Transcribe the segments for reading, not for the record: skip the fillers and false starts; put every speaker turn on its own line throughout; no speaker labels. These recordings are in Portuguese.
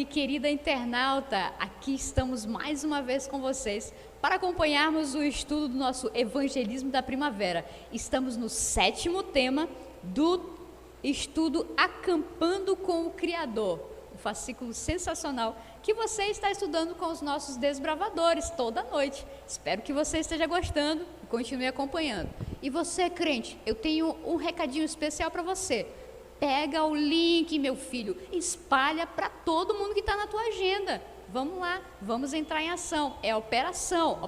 e querida internauta, aqui estamos mais uma vez com vocês para acompanharmos o estudo do nosso Evangelismo da Primavera. Estamos no 7º tema do estudo Acampando com o Criador, um fascículo sensacional que você está estudando com os nossos desbravadores toda noite. Espero que você esteja gostando e continue acompanhando. E você, crente, eu tenho um recadinho especial para você. Pega o link, meu filho, espalha para todo mundo que está na tua agenda. Vamos lá, vamos entrar em ação. É Operação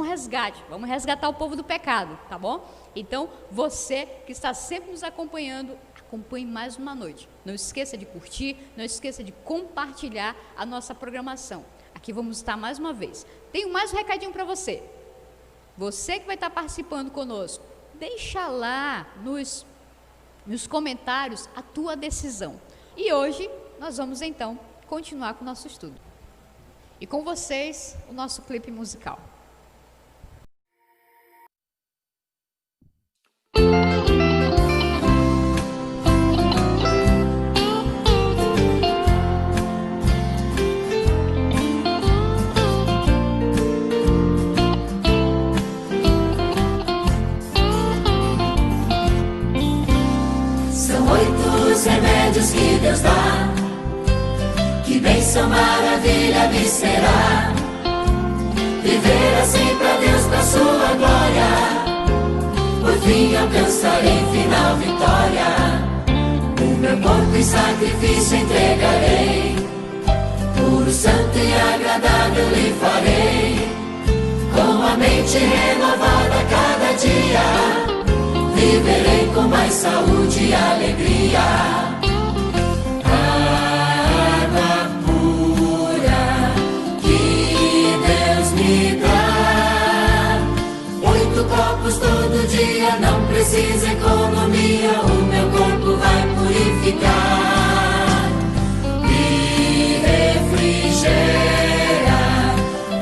Resgate. Vamos resgatar o povo do pecado, tá bom? Então, você que está sempre nos acompanhando, acompanhe mais uma noite. Não esqueça de curtir, não esqueça de compartilhar a nossa programação. Aqui vamos estar mais uma vez. Tenho mais um recadinho para você. Você que vai estar participando conosco, deixa lá nos comentários a tua decisão. E hoje nós vamos então continuar com o nosso estudo. E com vocês, o nosso clipe musical.
Os remédios que Deus dá, que bênção, maravilha me será. Viver assim pra Deus, pra sua glória, por fim alcançarei final vitória. O meu corpo em sacrifício entregarei, puro, santo e agradável lhe farei. Com a mente renovada a cada dia, viverei com mais saúde e alegria. Água pura que Deus me dá, 8 copos todo dia, não precisa economia. O meu corpo vai purificar, me refrigera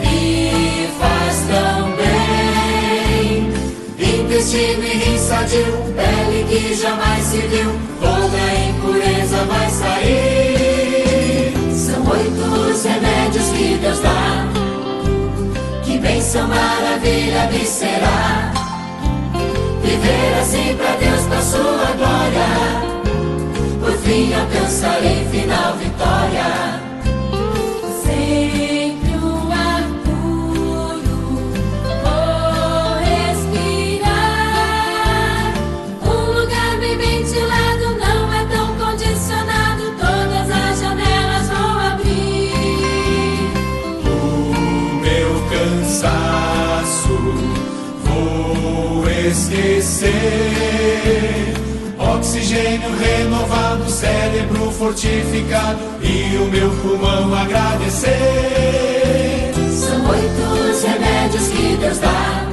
e faz tão bem. Intestino e rim sadio, pele que jamais se viu, toda impureza vai sair. São 8 os remédios que Deus dá, que bênção, maravilha me será. Viver assim pra Deus, pra sua glória, por fim alcançarei final vitória. Vou esquecer, oxigênio renovado, cérebro fortificado e o meu pulmão agradecer. São 8 os remédios que Deus dá,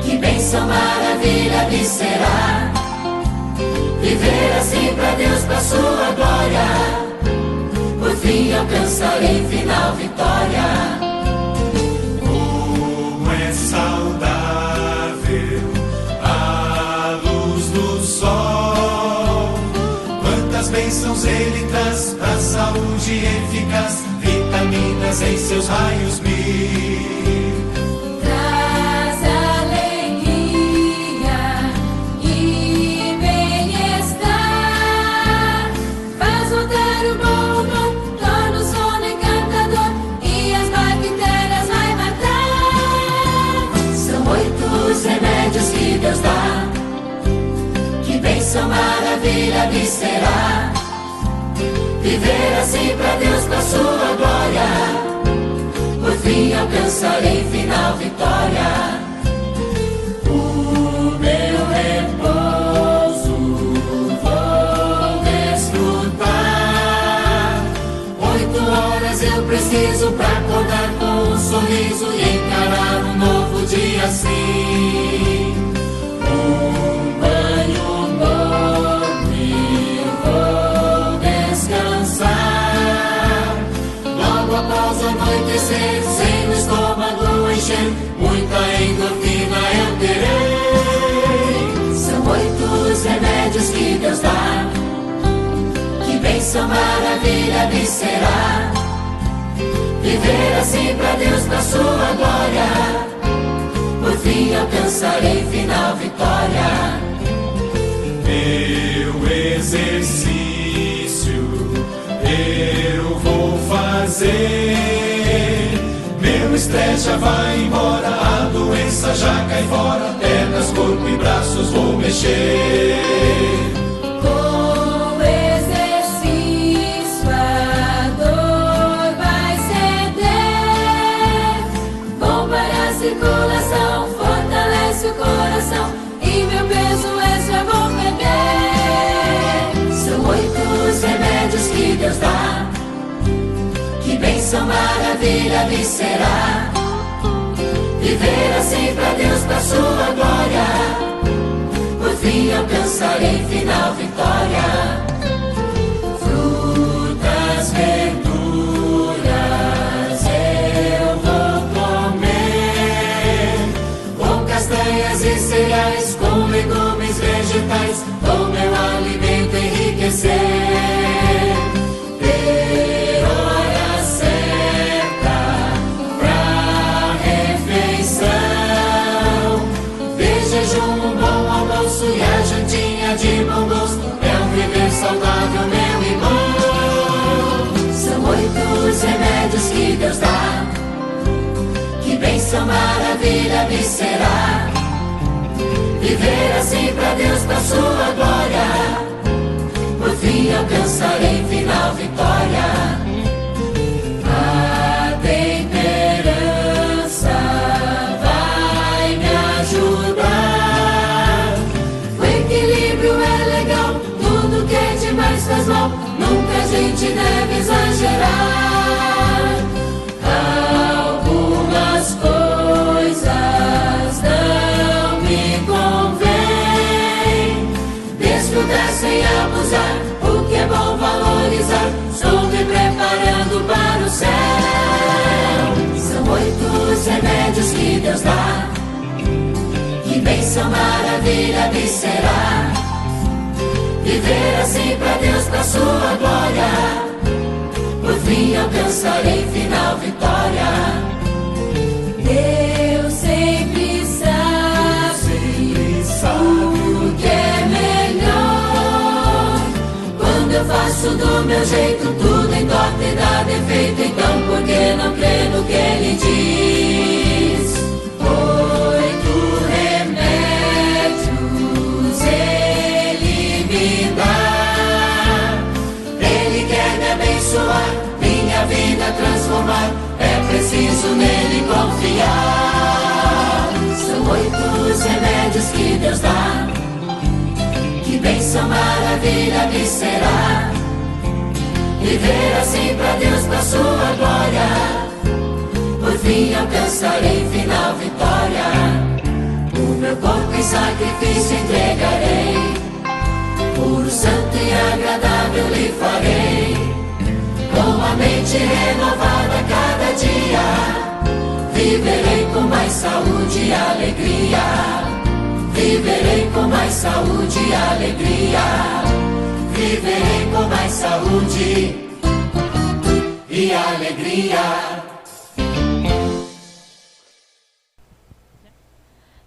que bênção, maravilha me será. Viver assim pra Deus, pra sua glória, por fim alcançarei final vitória. Saudável a luz do sol, quantas bênçãos ele traz pra saúde eficaz, vitaminas em seus raios mil. Traz alegria e bem-estar, faz voltar o bom humor, torna o sono encantador e as bactérias vai matar. São 8 os remédios que Deus dá, que bênção, maravilha me será. Viver assim pra Deus, pra sua glória, por fim alcançarei final vitória. O meu repouso vou desfrutar, 8 horas eu preciso pra acordar com um sorriso e encarar um novo dia assim. Um banho morno e vou descansar, logo após anoitecer, sem o estômago encher, muita endorfina eu terei. São 8 os remédios que Deus dá, que bênção, bênção, maravilha me será. Viver assim pra Deus, pra sua glória. Por fim alcançarei final vitória.
Meu exercício eu vou fazer. Meu estresse já vai embora, a doença já cai fora. Pernas, corpo e braços vou mexer.
Com exercício a dor vai ceder. Bomba a circulação, fortalece o coração. E meu peso extra vou perder.
São 8 os remédios que Deus dá. Que bênção, maravilha me será. Viver assim pra Deus, pra sua glória. Por fim alcançarei final vitória. Frutas, verduras eu vou comer. Com castanhas e cereais, com legumes vegetais, com meu alimento enriquecer. E a jantinha de bom gosto é um viver saudável, meu irmão. São 8 os remédios que Deus dá. Que bênção, maravilha me será. Viver assim pra Deus, pra sua glória. Por fim alcançarei final vitória. A temperança vai me ajudar. Mas faz mal, nunca a gente deve exagerar. Algumas coisas não me convém. Desfrutar sem abusar, o que é bom valorizar. Estou me preparando para o céu. São 8 os remédios que Deus dá. Que bênção, maravilha me será. Viver assim pra Deus, pra sua glória. Por fim alcançarei final vitória.
Deus sempre sabe o que é melhor. Quando eu faço do meu jeito, tudo entorta e dá defeito. Então por que não crer no que Ele diz? 8 remédios Ele me dá. Ele quer me abençoar, minha vida transformar. É preciso nele confiar. São 8 os remédios que Deus dá. Que bênção, maravilha me será. Viver assim pra Deus, pra sua glória. Por fim alcançarei final vitória. O meu corpo em sacrifício entregarei. Puro, santo e agradável lhe farei. Com a mente renovada cada dia. Viverei com mais saúde e alegria. Viverei com mais saúde e alegria. Viverei com mais saúde e alegria.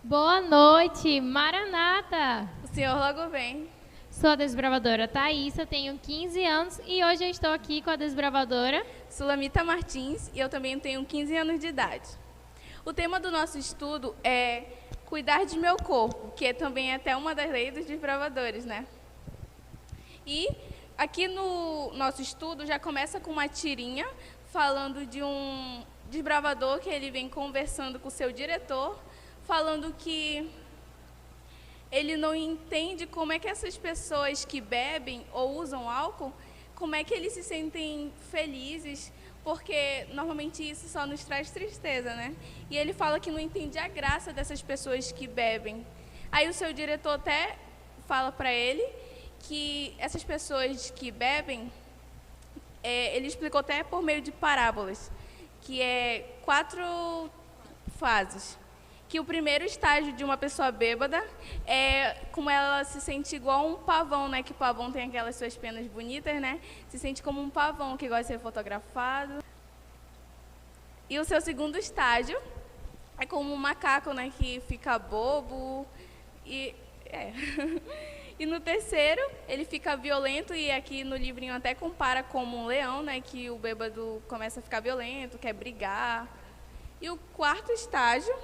Boa noite, Maranata!
O Senhor logo vem.
Sou a desbravadora Thaísa, tenho 15 anos e hoje eu estou aqui com a desbravadora
Sulamita Martins e eu também tenho 15 anos de idade. O tema do nosso estudo é cuidar de meu corpo, que também é até uma das leis dos desbravadores, né? E aqui no nosso estudo já começa com uma tirinha falando de um desbravador que ele vem conversando com o seu diretor, falando que ele não entende como é que essas pessoas que bebem ou usam álcool, como é que eles se sentem felizes, porque normalmente isso só nos traz tristeza, né? E ele fala que não entende a graça dessas pessoas que bebem. Aí o seu diretor até fala para ele que essas pessoas que bebem, ele explicou até por meio de parábolas, que é 4 fases. que o primeiro estágio de uma pessoa bêbada é como ela se sente igual um pavão, né? Que o pavão tem aquelas suas penas bonitas, né? Se sente como um pavão que gosta de ser fotografado. E o seu segundo estágio é como um macaco, né? Que fica bobo e... E no terceiro, ele fica violento, e aqui no livrinho até compara como um leão, né? Que o bêbado começa a ficar violento, quer brigar. E o quarto estágio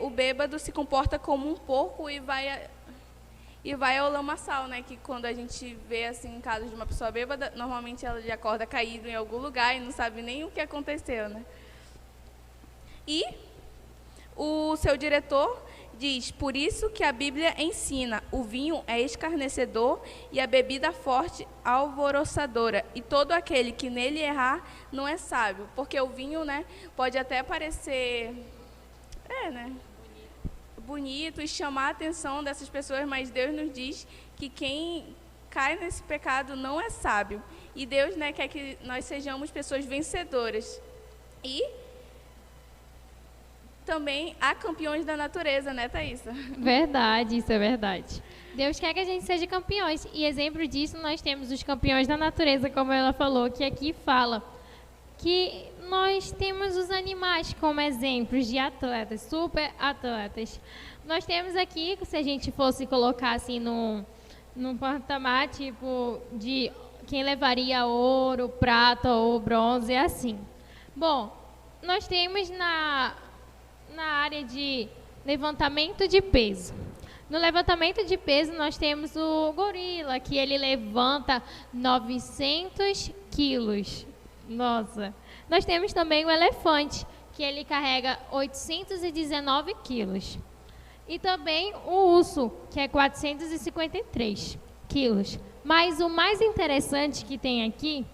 o bêbado se comporta como um porco e vai ao lamaçal, né? Que quando a gente vê assim em casos de uma pessoa bêbada, normalmente ela já acorda caído em algum lugar e não sabe nem o que aconteceu, né? E o seu diretor diz: por isso que a Bíblia ensina, o vinho é escarnecedor e a bebida forte alvoroçadora, e todo aquele que nele errar não é sábio. Porque o vinho, né, pode até parecer bonito e chamar a atenção dessas pessoas, mas Deus nos diz que quem cai nesse pecado não é sábio. E Deus, né, quer que nós sejamos pessoas vencedoras. E também há campeões da natureza, né, Thaísa?
Verdade, isso é verdade. Deus quer que a gente seja campeões. E exemplo disso, nós temos os campeões da natureza, como ela falou, que aqui fala que nós temos os animais como exemplos de atletas, super atletas. Nós temos aqui, se a gente fosse colocar assim num patamar, tipo, de quem levaria ouro, prata ou bronze, é assim. Bom, nós temos na área de levantamento de peso. No levantamento de peso, nós temos o gorila, que ele levanta 900 quilos. Nossa. Nós temos também o elefante, que ele carrega 819 quilos. E também o urso, que é 453 quilos. Mas o mais interessante que tem aqui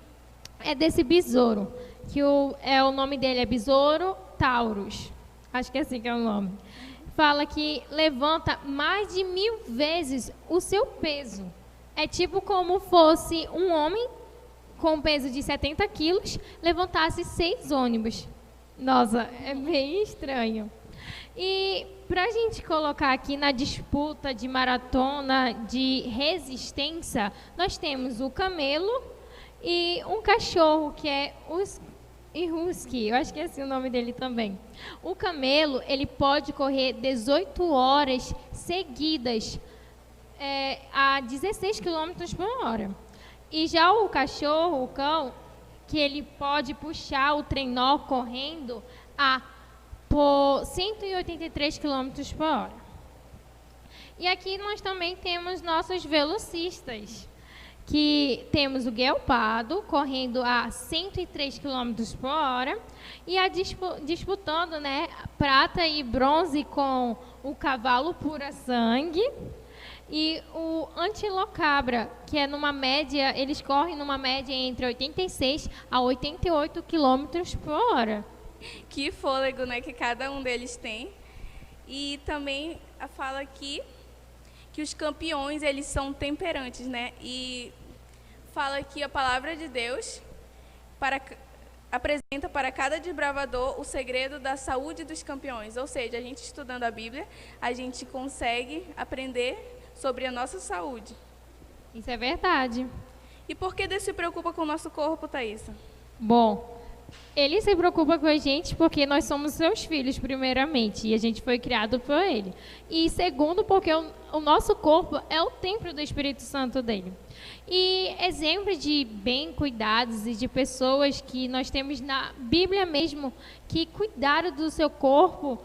é desse besouro, que o nome dele é Besouro Taurus. Acho que é assim que é o nome. Fala que levanta mais de 1000 vezes o seu peso. É tipo como fosse um homem com peso de 70 quilos levantasse 6 ônibus. Nossa, é bem estranho. E para a gente colocar aqui na disputa de maratona de resistência, nós temos o camelo e um cachorro, que é o husky, eu acho que é assim o nome dele também. O camelo, ele pode correr 18 horas seguidas a 16 km por hora. E já o cachorro, o cão, que ele pode puxar o trenó correndo por 183 km por hora. E aqui nós também temos nossos velocistas, que temos o guepardo correndo a 103 km por hora e disputando, né, prata e bronze com o cavalo pura sangue e o antilocabra, que é numa média, eles correm numa média entre 86 a 88 km por hora.
Que fôlego, né, que cada um deles tem. E também fala aqui que os campeões, eles são temperantes, né? E fala que a palavra de Deus apresenta para cada desbravador o segredo da saúde dos campeões. Ou seja, a gente estudando a Bíblia, a gente consegue aprender sobre a nossa saúde.
Isso é verdade.
E por que Deus se preocupa com o nosso corpo, Thaísa?
Bom, Ele se preocupa com a gente porque nós somos seus filhos, primeiramente, e a gente foi criado por Ele. E segundo, porque o nosso corpo é o templo do Espírito Santo dele. E exemplo de bem cuidados e de pessoas que nós temos na Bíblia mesmo, que cuidaram do seu corpo,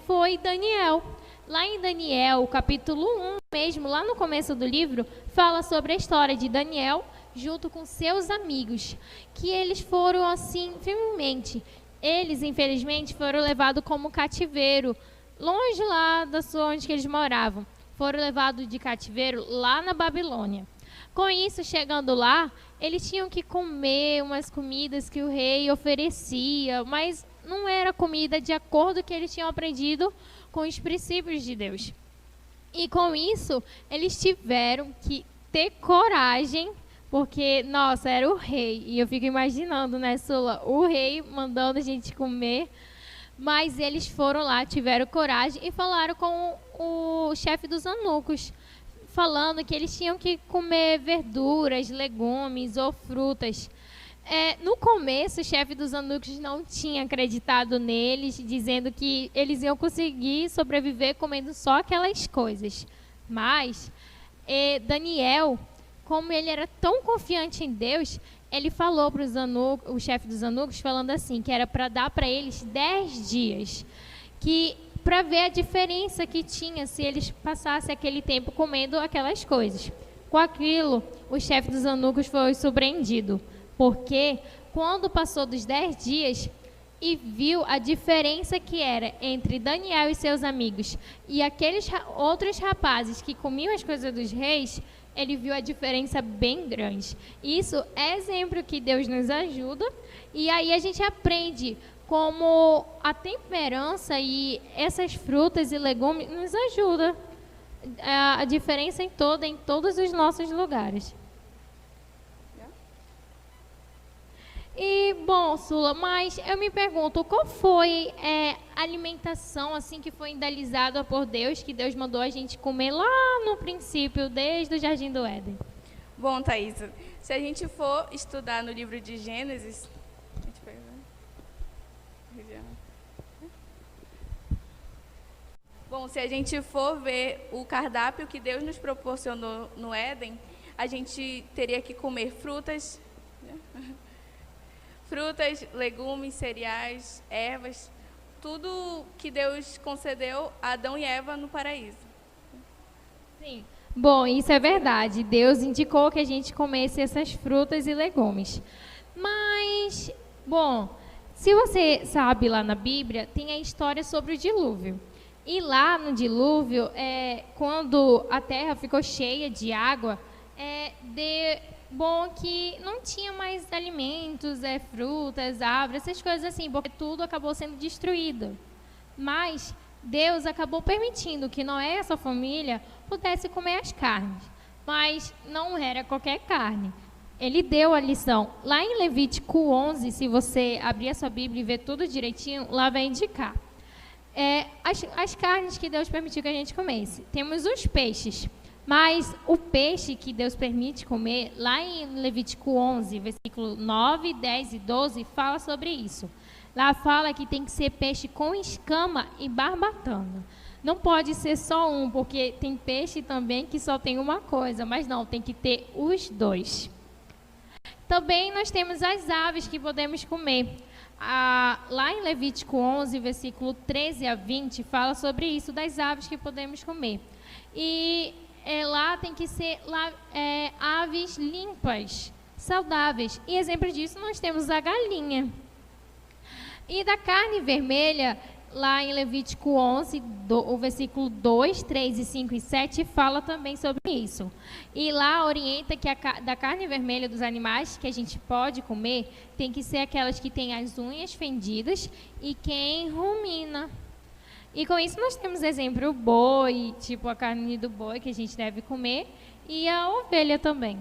foi Daniel. Lá em Daniel, capítulo 1 mesmo, lá no começo do livro, fala sobre a história de Daniel junto com seus amigos, que eles foram assim, firmemente. Eles, infelizmente, foram levados como cativeiro, longe lá da sua onde que eles moravam. Foram levados de cativeiro lá na Babilônia. Com isso, chegando lá, eles tinham que comer umas comidas que o rei oferecia, mas não era comida de acordo com o que eles tinham aprendido com os princípios de Deus. E com isso, eles tiveram que ter coragem, porque, nossa, era o rei. E eu fico imaginando, né, Sula, o rei mandando a gente comer. Mas eles foram lá, tiveram coragem e falaram com o chefe dos eunucos, falando que eles tinham que comer verduras, legumes ou frutas. No começo, o chefe dos eunucos não tinha acreditado neles, dizendo que eles iam conseguir sobreviver comendo só aquelas coisas. Mas Daniel, como ele era tão confiante em Deus, ele falou para o chefe dos eunucos, falando assim, que era para dar para eles 10 dias, para ver a diferença que tinha se eles passassem aquele tempo comendo aquelas coisas. Com aquilo, o chefe dos eunucos foi surpreendido, porque quando passou dos 10 dias e viu a diferença que era entre Daniel e seus amigos e aqueles outros rapazes que comiam as coisas dos reis, ele viu a diferença bem grande. Isso é exemplo que Deus nos ajuda, e aí a gente aprende como a temperança e essas frutas e legumes nos ajudam a diferença em todos os nossos lugares. E, bom, Sula, mas eu me pergunto, qual foi a alimentação assim que foi idealizada por Deus, que Deus mandou a gente comer lá no princípio, desde o Jardim do Éden?
Bom, Thaisa, se a gente for estudar no livro de Gênesis... Bom, se a gente for ver o cardápio que Deus nos proporcionou no Éden, a gente teria que comer frutas... Frutas, legumes, cereais, ervas, tudo que Deus concedeu a Adão e Eva no paraíso.
Sim. Bom, isso é verdade. Deus indicou que a gente comesse essas frutas e legumes. Mas, bom, se você sabe, lá na Bíblia, tem a história sobre o dilúvio. E lá no dilúvio, quando a terra ficou cheia de água, bom que não tinha mais alimentos, frutas, árvores, essas coisas assim, porque tudo acabou sendo destruído. Mas Deus acabou permitindo que Noé e essa família pudesse comer as carnes. Mas não era qualquer carne. Ele deu a lição. Lá em Levítico 11, se você abrir a sua Bíblia e ver tudo direitinho, lá vai indicar. As carnes que Deus permitiu que a gente comesse. Temos os peixes. Mas o peixe que Deus permite comer, lá em Levítico 11, versículo 9, 10 e 12, fala sobre isso. Lá fala que tem que ser peixe com escama e barbatana. Não pode ser só um, porque tem peixe também que só tem uma coisa, mas não, tem que ter os dois. Também nós temos as aves que podemos comer. Lá em Levítico 11, versículo 13 a 20, fala sobre isso, das aves que podemos comer. E lá tem que ser aves limpas, saudáveis. E exemplo disso nós temos a galinha. E da carne vermelha, lá em Levítico 11, o versículo 2, 3, 5 e 7, fala também sobre isso. E lá orienta que da carne vermelha dos animais que a gente pode comer, tem que ser aquelas que têm as unhas fendidas e quem rumina. E com isso nós temos exemplo o boi, tipo a carne do boi que a gente deve comer, e a ovelha também.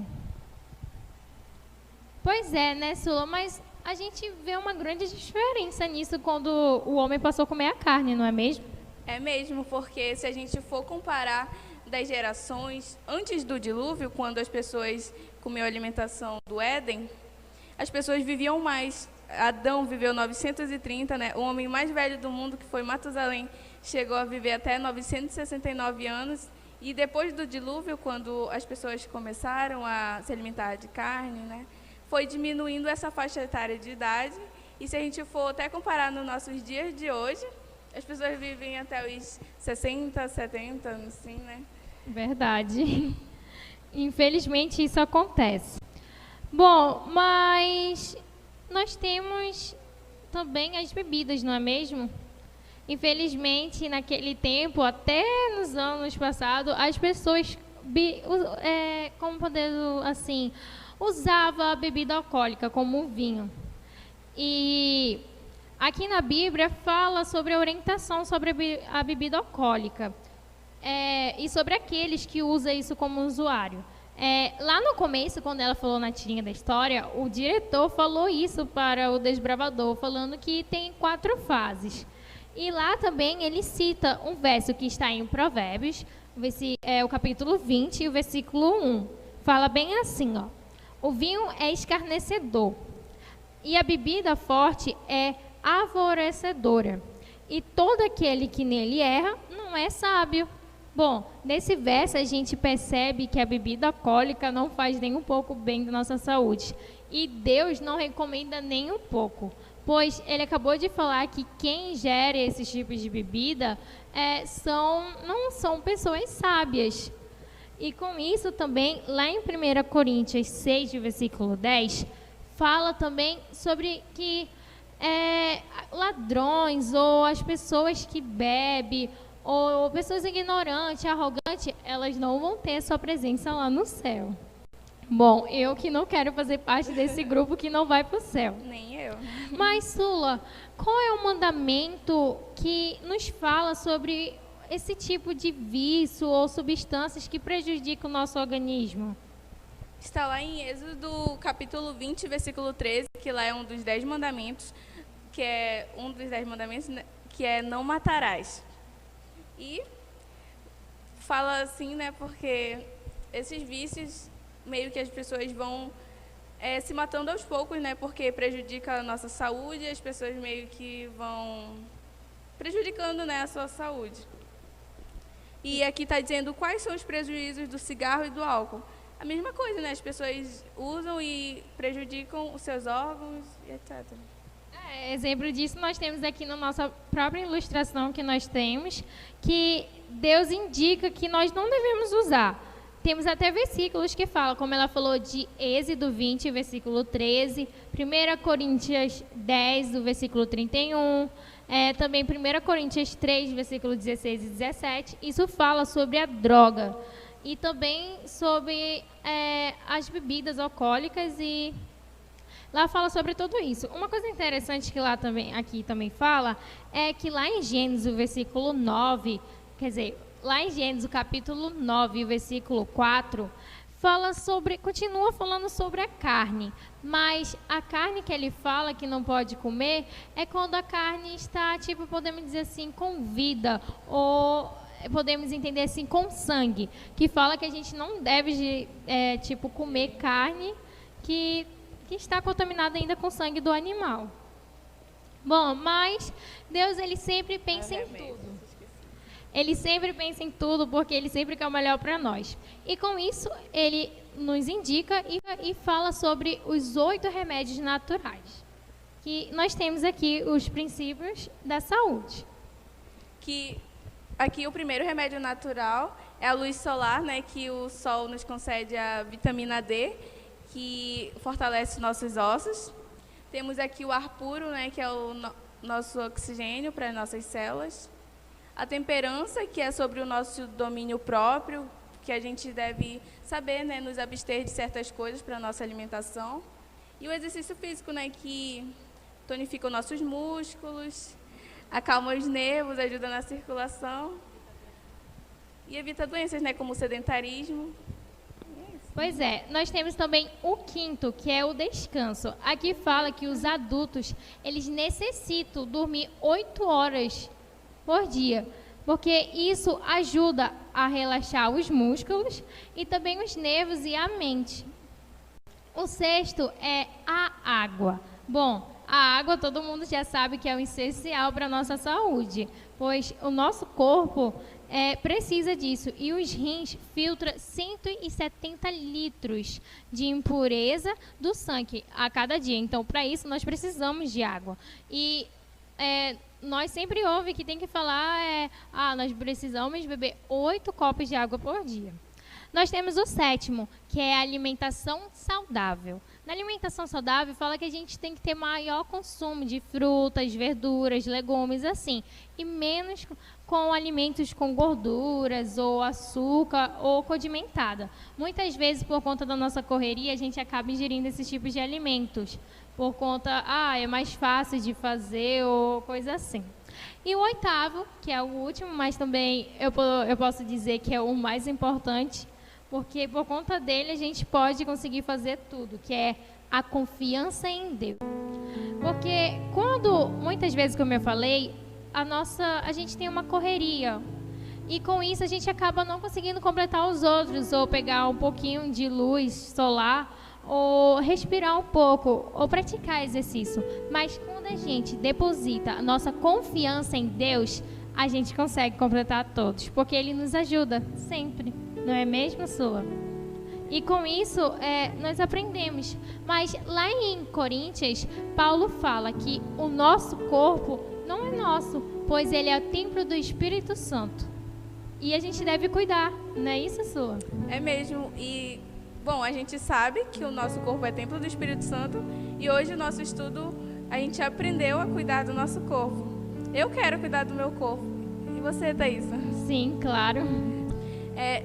Pois é, né, Sula? Mas a gente vê uma grande diferença nisso quando o homem passou a comer a carne, não é mesmo?
É mesmo, porque se a gente for comparar das gerações antes do dilúvio, quando as pessoas comiam a alimentação do Éden, as pessoas viviam mais. Adão viveu 930, né? O homem mais velho do mundo, que foi Matusalém, chegou a viver até 969 anos. E depois do dilúvio, quando as pessoas começaram a se alimentar de carne, né, foi diminuindo essa faixa etária de idade. E se a gente for até comparar nos nossos dias de hoje, as pessoas vivem até os 60, 70, assim, né?
Verdade. Infelizmente, isso acontece. Bom, mas nós temos também as bebidas, não é mesmo? Infelizmente, naquele tempo, até nos anos passados, as pessoas, como podemos assim, usavam a bebida alcoólica como o vinho. E aqui na Bíblia fala sobre a orientação sobre a bebida alcoólica e sobre aqueles que usam isso como usuário. Lá no começo, quando ela falou na tirinha da história, o diretor falou isso para o desbravador, falando que tem 4 fases. E lá também ele cita um verso que está em Provérbios, o capítulo 20 e o versículo 1. Fala bem assim, ó. O vinho é escarnecedor e a bebida forte é alvorecedora. E todo aquele que nele erra não é sábio. Bom, nesse verso a gente percebe que a bebida alcoólica não faz nem um pouco bem da nossa saúde. E Deus não recomenda nem um pouco, pois ele acabou de falar que quem ingere esses tipos de bebida não são pessoas sábias. E com isso também, lá em 1 Coríntios 6, versículo 10, fala também sobre que ladrões ou as pessoas que bebem ou pessoas ignorantes, arrogantes, elas não vão ter sua presença lá no céu. Bom, eu que não quero fazer parte desse grupo que não vai para o céu.
Nem eu.
Mas, Sula, qual é o mandamento que nos fala sobre esse tipo de vício ou substâncias que prejudicam o nosso organismo?
Está lá em Êxodo, capítulo 20, versículo 13, que lá é um dos 10 mandamentos, que é um dos 10 mandamentos, né, que é não matarás. E fala assim, né, porque esses vícios, meio que as pessoas vão se matando aos poucos, né, porque prejudica a nossa saúde e as pessoas meio que vão prejudicando, né, a sua saúde. E aqui está dizendo quais são os prejuízos do cigarro e do álcool. A mesma coisa, né, as pessoas usam e prejudicam os seus órgãos e etc.
Exemplo disso nós temos aqui na nossa própria ilustração que nós temos, que Deus indica que nós não devemos usar. Temos até versículos que falam, como ela falou de Êxodo 20, versículo 13, 1 Coríntios 10, do versículo 31, também 1 Coríntios 3, versículo 16 e 17. Isso fala sobre a droga e também sobre as bebidas alcoólicas e lá fala sobre tudo isso. Uma coisa interessante que aqui também fala é que lá em Gênesis, o versículo 9, quer dizer, lá em Gênesis, o capítulo 9, o versículo 4, continua falando sobre a carne, mas a carne que ele fala que não pode comer é quando a carne está, podemos dizer assim, com vida, ou podemos entender assim, com sangue, que fala que a gente não deve, comer carne que está contaminada ainda com sangue do animal. Bom, mas Deus, ele sempre pensa em tudo. Ele sempre pensa em tudo, porque ele sempre quer o melhor para nós. E com isso, ele nos indica e fala sobre os 8 remédios naturais. Que nós temos aqui os princípios da saúde.
Que aqui o primeiro remédio natural é a luz solar, né, que o sol nos concede a vitamina D, que fortalece nossos ossos. Temos aqui o ar puro, né, que é o nosso oxigênio para as nossas células. A temperança, que é sobre o nosso domínio próprio, que a gente deve saber, né, nos abster de certas coisas para a nossa alimentação. E o exercício físico, né, que tonifica os nossos músculos, acalma os nervos, ajuda na circulação e evita doenças, né, como o sedentarismo.
Pois é, nós temos também o quinto, que é o descanso. Aqui fala que os adultos, eles necessitam dormir 8 horas por dia, porque isso ajuda a relaxar os músculos e também os nervos e a mente. O sexto é a água. Bom, a água todo mundo já sabe que é o essencial para a nossa saúde, pois o nosso corpo precisa disso. E os rins filtram 170 litros de impureza do sangue a cada dia. Então, para isso, nós precisamos de água. E nós sempre ouvimos que tem que falar, nós precisamos beber 8 copos de água por dia. Nós temos o sétimo, que é a alimentação saudável. Na alimentação saudável, fala que a gente tem que ter maior consumo de frutas, verduras, legumes, assim, e menos com alimentos com gorduras, ou açúcar, ou condimentada. Muitas vezes, por conta da nossa correria, a gente acaba ingerindo esses tipos de alimentos, por conta, é mais fácil de fazer, ou coisa assim. E o oitavo, que é o último, mas também eu posso dizer que é o mais importante, porque por conta dele a gente pode conseguir fazer tudo, que é a confiança em Deus. Porque muitas vezes, como eu falei, a gente tem uma correria. E com isso a gente acaba não conseguindo completar os outros, ou pegar um pouquinho de luz solar, ou respirar um pouco, ou praticar exercício. Mas quando a gente deposita a nossa confiança em Deus, a gente consegue completar todos, porque Ele nos ajuda sempre, não é mesmo, Sula? E com isso, nós aprendemos. Mas lá em Coríntios, Paulo fala que o nosso corpo não é nosso, pois ele é o templo do Espírito Santo. E a gente deve cuidar, não é isso, Sula?
É mesmo. E, bom, a gente sabe que o nosso corpo é templo do Espírito Santo. E hoje, no nosso estudo, a gente aprendeu a cuidar do nosso corpo. Eu quero cuidar do meu corpo. E você, Thaísa?
Sim, claro.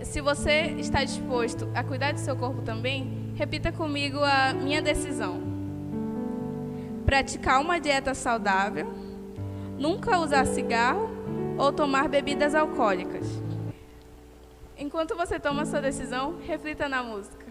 Se você está disposto a cuidar do seu corpo também, repita comigo a minha decisão. Praticar uma dieta saudável, nunca usar cigarro ou tomar bebidas alcoólicas. Enquanto você toma a sua decisão, reflita na música.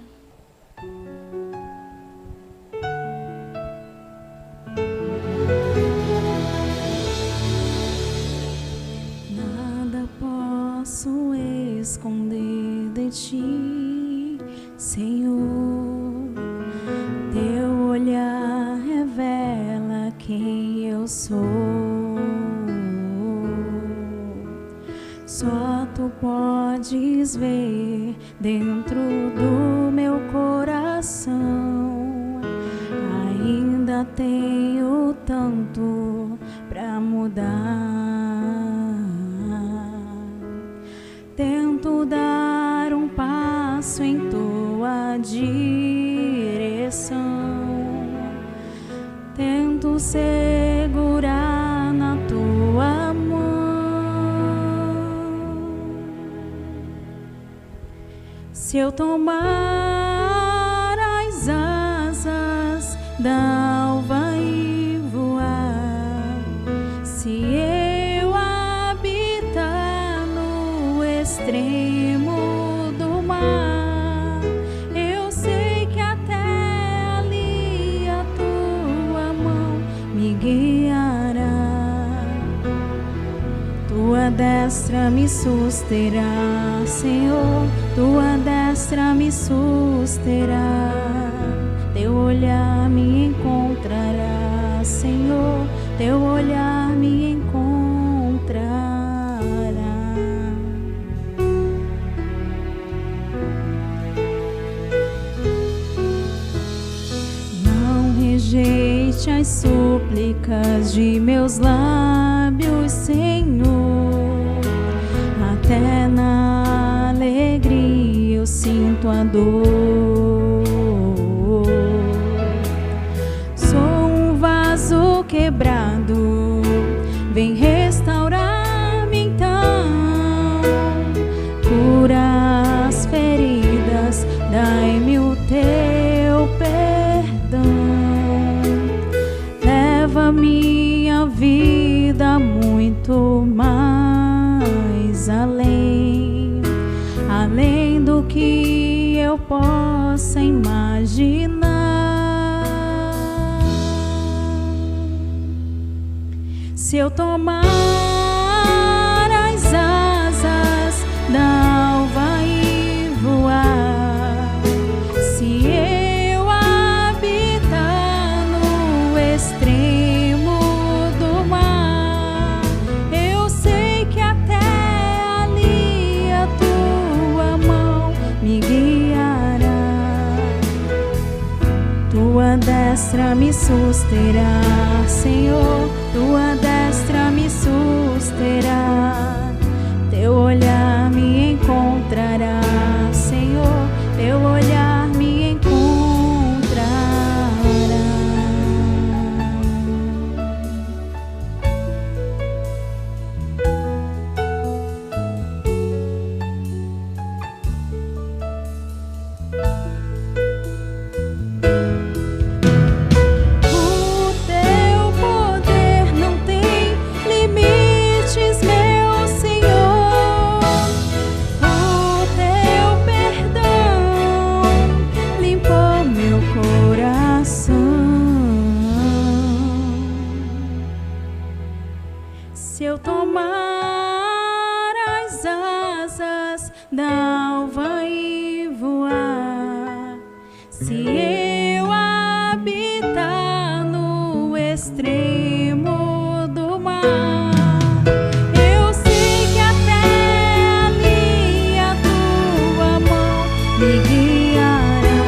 Nada posso esconder de ti, Senhor. Teu olhar revela quem eu sou. Só tu podes ver dentro do meu coração. Ainda tenho tanto pra mudar. Tento dar um passo em tua direção. Tento segurar na tua mão. Se eu tomar as asas da alva e voar, se eu habitar no extremo do mar, eu sei que até ali a tua mão me guiará. Tua destra me susterá, Senhor. Tua destra me susterá, teu olhar me encontrará, Senhor, teu olhar me encontrará. Não rejeite as súplicas de meus lábios, Senhor, até na alegria eu sinto a dor. Sou um vaso quebrado, vem restaurar-me então. Cura as feridas, dai-me o teu perdão. Leva minha vida muito mais além do que eu possa imaginar. Se eu tomar as asas da alva e voar, se eu habitar no extremo do mar, eu sei que até ali a tua mão me guiará. Tua destra me susterá, Senhor, tua destra me susterá, teu olhar me encontrará, Senhor, teu olhar me encontrará. O teu poder não tem limites, meu asas d'alva e voar. Se eu habitar no extremo do mar, eu sei que até ali a tua mão me guiará.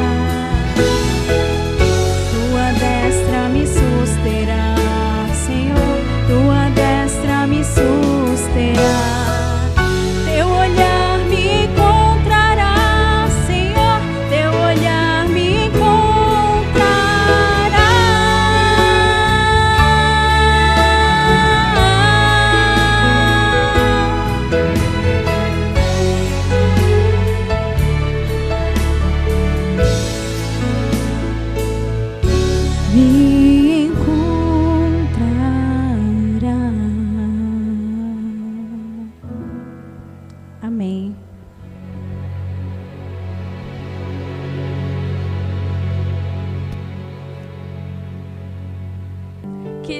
Tua destra me susterá, Senhor, tua destra me susterá. Teu olhar me encontrará, Senhor, teu olhar me encontrará. Me encontrará. Amém.
Que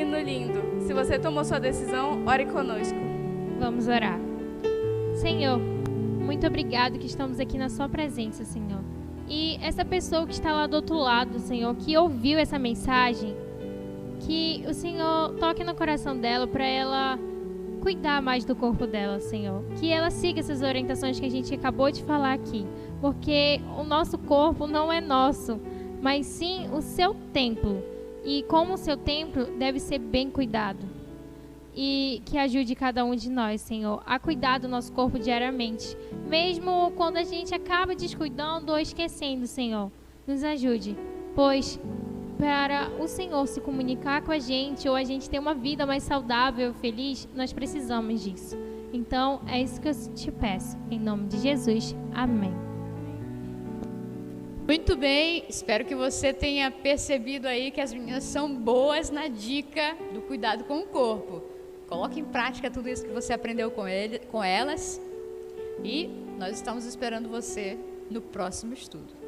hino lindo. Se você tomou sua decisão, ore conosco.
Vamos orar. Senhor, muito obrigado que estamos aqui na sua presença, Senhor. E essa pessoa que está lá do outro lado, Senhor, que ouviu essa mensagem, que o Senhor toque no coração dela para ela cuidar mais do corpo dela, Senhor. Que ela siga essas orientações que a gente acabou de falar aqui. Porque o nosso corpo não é nosso, mas sim o seu templo. E como o seu templo deve ser bem cuidado. E que ajude cada um de nós, Senhor, a cuidar do nosso corpo diariamente. Mesmo quando a gente acaba descuidando ou esquecendo, Senhor, nos ajude. Pois para o Senhor se comunicar com a gente ou a gente ter uma vida mais saudável e feliz, nós precisamos disso. Então, é isso que eu te peço. Em nome de Jesus. Amém.
Muito bem, espero que você tenha percebido aí que as meninas são boas na dica do cuidado com o corpo. Coloque em prática tudo isso que você aprendeu com elas e nós estamos esperando você no próximo estudo.